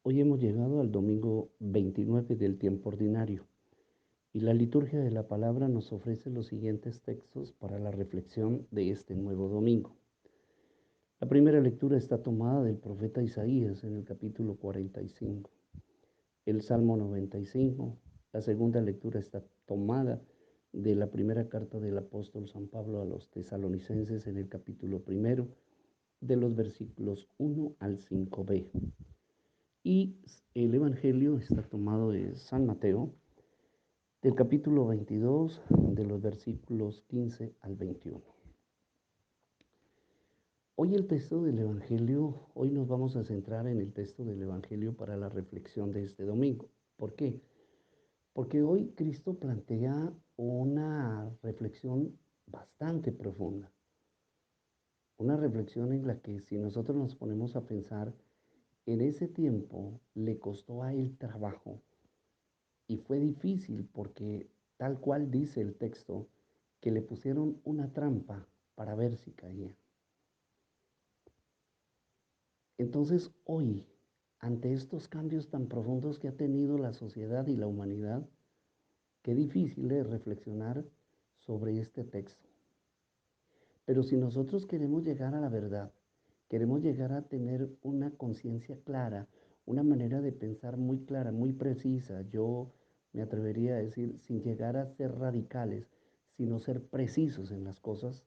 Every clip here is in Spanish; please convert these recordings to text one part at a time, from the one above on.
Hoy hemos llegado al domingo 29 del tiempo ordinario y la liturgia de la palabra nos ofrece los siguientes textos para la reflexión de este nuevo domingo. La primera lectura está tomada del profeta Isaías en el capítulo 45, el Salmo 95. La segunda lectura está tomada de la primera carta del apóstol San Pablo a los tesalonicenses en el capítulo primero, de los versículos 1 al 5b. Y el Evangelio está tomado de San Mateo, del capítulo 22, de los versículos 15 al 21. Hoy nos vamos a centrar en el texto del Evangelio para la reflexión de este domingo. ¿Por qué? Porque hoy Cristo plantea una reflexión bastante profunda, una reflexión en la que si nosotros nos ponemos a pensar, en ese tiempo le costó a él trabajo y fue difícil porque tal cual dice el texto, que le pusieron una trampa para ver si caía. Entonces hoy, ante estos cambios tan profundos que ha tenido la sociedad y la humanidad, qué difícil es reflexionar sobre este texto. Pero si nosotros queremos llegar a la verdad, queremos llegar a tener una conciencia clara, una manera de pensar muy clara, muy precisa, yo me atrevería a decir, sin llegar a ser radicales, sino ser precisos en las cosas,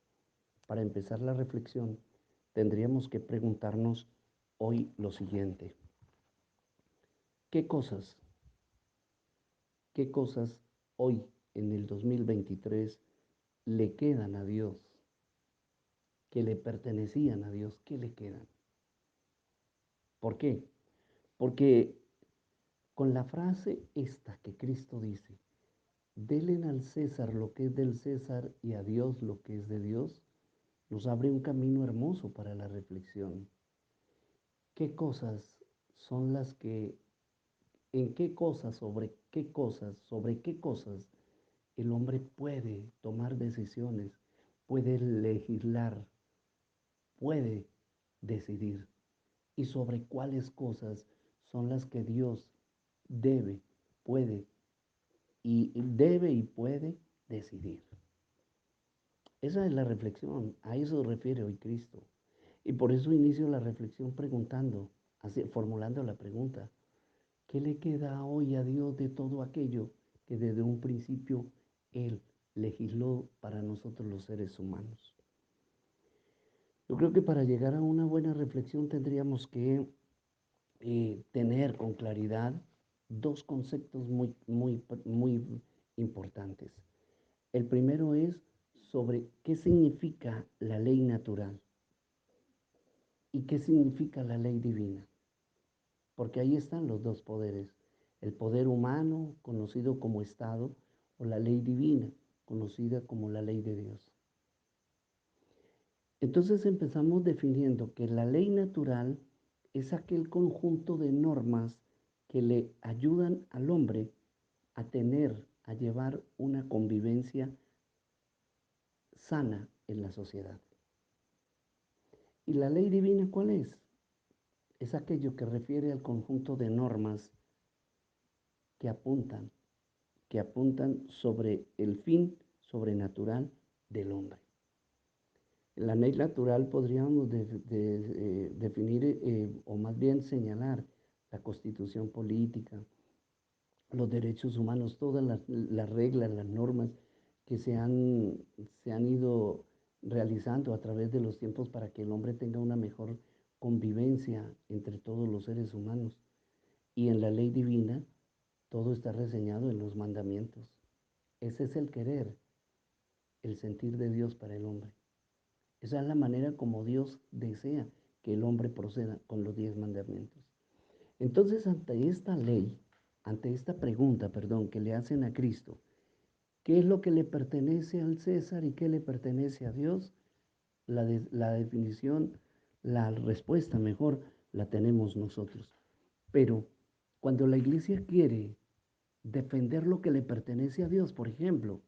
para empezar la reflexión, tendríamos que preguntarnos hoy lo siguiente: ¿qué cosas, qué cosas hoy en el 2023 le quedan a Dios, que le pertenecían a Dios, qué le quedan? ¿Por qué? Porque con la frase esta que Cristo dice, denle al César lo que es del César y a Dios lo que es de Dios, nos abre un camino hermoso para la reflexión. ¿Qué cosas son las que, en sobre qué cosas el hombre puede tomar decisiones, puede legislar, puede decidir? Y sobre cuáles cosas son las que Dios debe, puede y puede decidir. Esa es la reflexión, a eso se refiere hoy Cristo. Y por eso inicio la reflexión preguntando, formulando la pregunta: ¿qué le queda hoy a Dios de todo aquello que desde un principio Él legisló para nosotros los seres humanos? Yo creo que para llegar a una buena reflexión tendríamos que tener con claridad dos conceptos muy importantes. El primero es sobre qué significa la ley natural y qué significa la ley divina, porque ahí están los dos poderes: el poder humano, conocido como Estado, o la ley divina, conocida como la ley de Dios. Entonces empezamos definiendo que la ley natural es aquel conjunto de normas que le ayudan al hombre a tener, a llevar una convivencia sana en la sociedad. ¿Y la ley divina cuál es? Es aquello que refiere al conjunto de normas que apuntan, que apuntan sobre el fin sobrenatural del hombre. La ley natural podríamos definir o más bien señalar la constitución política, los derechos humanos, todas las reglas, las normas que se han ido realizando a través de los tiempos para que el hombre tenga una mejor convivencia entre todos los seres humanos. Y en la ley divina, todo está reseñado en los mandamientos. Ese es el querer, el sentir de Dios para el hombre. Esa es la manera como Dios desea que el hombre proceda con los 10 mandamientos. Entonces, ante esta ley, ante esta pregunta, perdón, que le hacen a Cristo, ¿qué es lo que le pertenece al César y qué le pertenece a Dios? La definición, la respuesta mejor, la tenemos nosotros. Pero cuando la iglesia quiere defender lo que le pertenece a Dios, por ejemplo,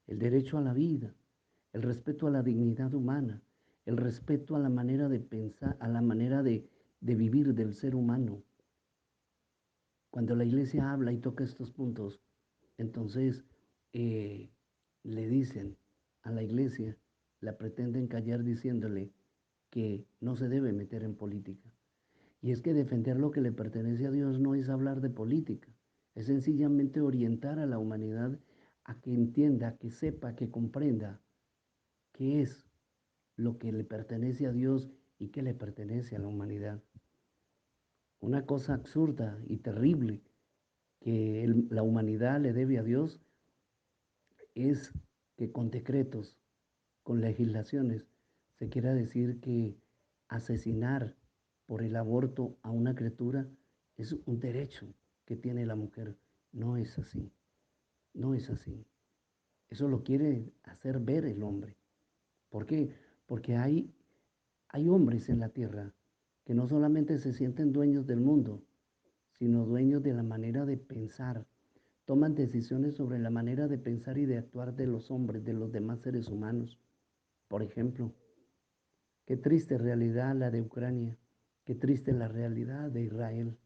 el derecho a la vida, el respeto a la dignidad humana, el respeto a la manera de pensar, a la manera de vivir del ser humano, Cuando la iglesia habla y toca estos puntos, entonces eh, le dicen a la iglesia, la pretenden callar diciéndole que no se debe meter en política. Y es que defender lo que le pertenece a Dios no es hablar de política, es sencillamente orientar a la humanidad a que entienda, que sepa, que comprenda qué es lo que le pertenece a Dios y qué le pertenece a la humanidad. Una cosa absurda y terrible que la humanidad le debe a Dios es que con decretos, con legislaciones, se quiera decir que asesinar por el aborto a una criatura es un derecho que tiene la mujer. No es así, no es así. Eso lo quiere hacer ver el hombre. ¿Por qué? Porque hay hombres en la tierra que no solamente se sienten dueños del mundo, sino dueños de la manera de pensar. Toman decisiones sobre la manera de pensar y de actuar de los hombres, de los demás seres humanos. Por ejemplo, qué triste realidad la de Ucrania, qué triste la realidad de Israel,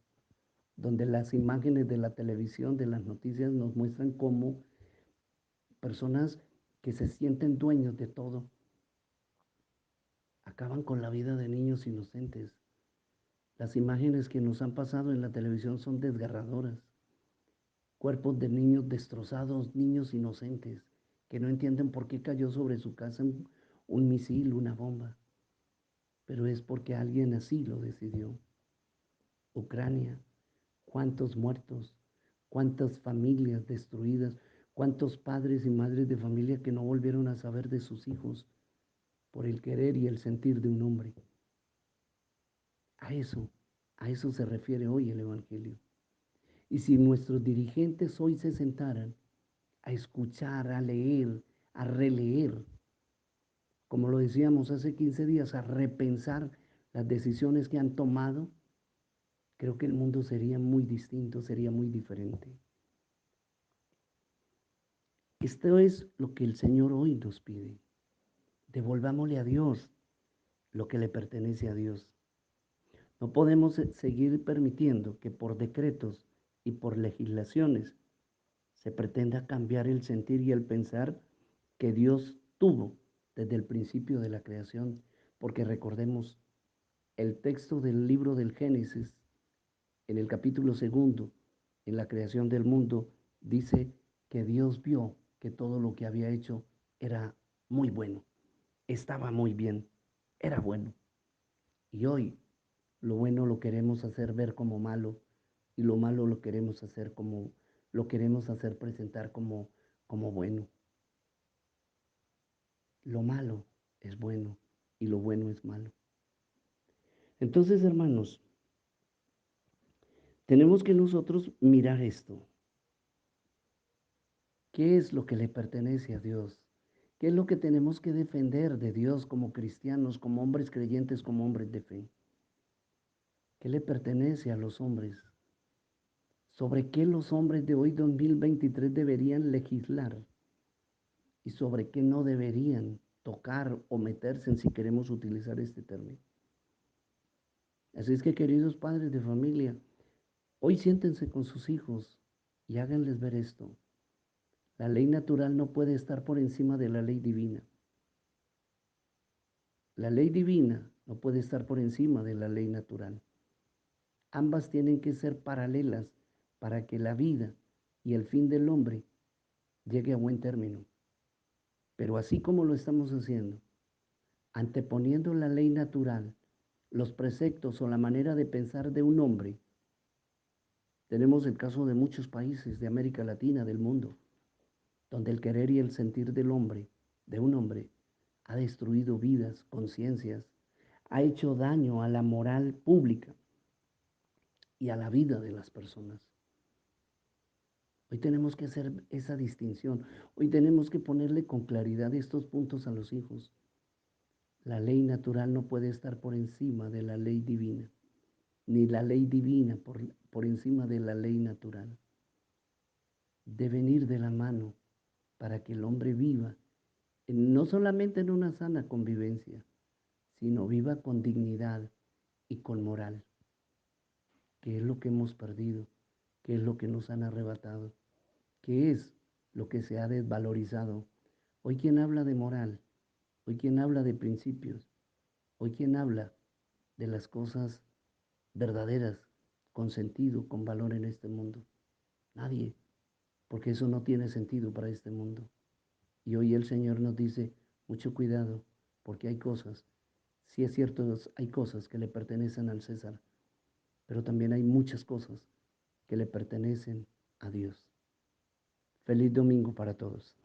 donde las imágenes de la televisión, de las noticias nos muestran cómo personas que se sienten dueños de todo acaban con la vida de niños inocentes. Las imágenes que nos han pasado en la televisión son desgarradoras. Cuerpos de niños destrozados, niños inocentes, que no entienden por qué cayó sobre su casa un misil, una bomba. Pero es porque alguien así lo decidió. Ucrania, cuántos muertos, cuántas familias destruidas, cuántos padres y madres de familia que no volvieron a saber de sus hijos por el querer y el sentir de un hombre. A eso, a eso se refiere hoy el Evangelio. Y si nuestros dirigentes hoy se sentaran a escuchar, a leer, a releer, como lo decíamos hace 15 días, a repensar las decisiones que han tomado, creo que el mundo sería muy distinto, sería muy diferente. Esto es lo que el Señor hoy nos pide. Devolvámosle a Dios lo que le pertenece a Dios. No podemos seguir permitiendo que por decretos y por legislaciones se pretenda cambiar el sentir y el pensar que Dios tuvo desde el principio de la creación, porque recordemos el texto del libro del Génesis, en el capítulo segundo, en la creación del mundo, dice que Dios vio que todo lo que había hecho era muy bueno, estaba muy bien, era bueno. Y hoy lo bueno lo queremos hacer ver como malo y lo malo lo queremos hacer lo queremos hacer presentar como bueno. Lo malo es bueno y lo bueno es malo. Entonces, hermanos, tenemos que nosotros mirar esto. ¿Qué es lo que le pertenece a Dios? ¿Qué es lo que tenemos que defender de Dios como cristianos, como hombres creyentes, como hombres de fe? ¿Qué le pertenece a los hombres? ¿Sobre qué los hombres de hoy 2023 deberían legislar? ¿Y sobre qué no deberían tocar o meterse en si queremos utilizar este término? Así es que, queridos padres de familia, hoy siéntense con sus hijos y háganles ver esto. La ley natural no puede estar por encima de la ley divina. La ley divina no puede estar por encima de la ley natural. Ambas tienen que ser paralelas para que la vida y el fin del hombre llegue a buen término. Pero así como lo estamos haciendo, anteponiendo la ley natural, los preceptos o la manera de pensar de un hombre, tenemos el caso de muchos países de América Latina, del mundo, donde el querer y el sentir del hombre, de un hombre, ha destruido vidas, conciencias, ha hecho daño a la moral pública y a la vida de las personas. Hoy tenemos que hacer esa distinción. Hoy tenemos que ponerle con claridad estos puntos a los hijos. La ley natural no puede estar por encima de la ley divina, ni la ley divina por encima de la ley natural. Deben ir de la mano para que el hombre viva, no solamente en una sana convivencia, sino viva con dignidad y con moral, que es lo que hemos perdido. ¿Qué es lo que nos han arrebatado? ¿Qué es lo que se ha desvalorizado? Hoy quien habla de moral, hoy quien habla de principios, hoy quien habla de las cosas verdaderas, con sentido, con valor en este mundo. Nadie, porque eso no tiene sentido para este mundo. Y hoy el Señor nos dice, mucho cuidado, porque hay cosas, sí es cierto, hay cosas que le pertenecen al César, pero también hay muchas cosas que le pertenecen a Dios. Feliz domingo para todos.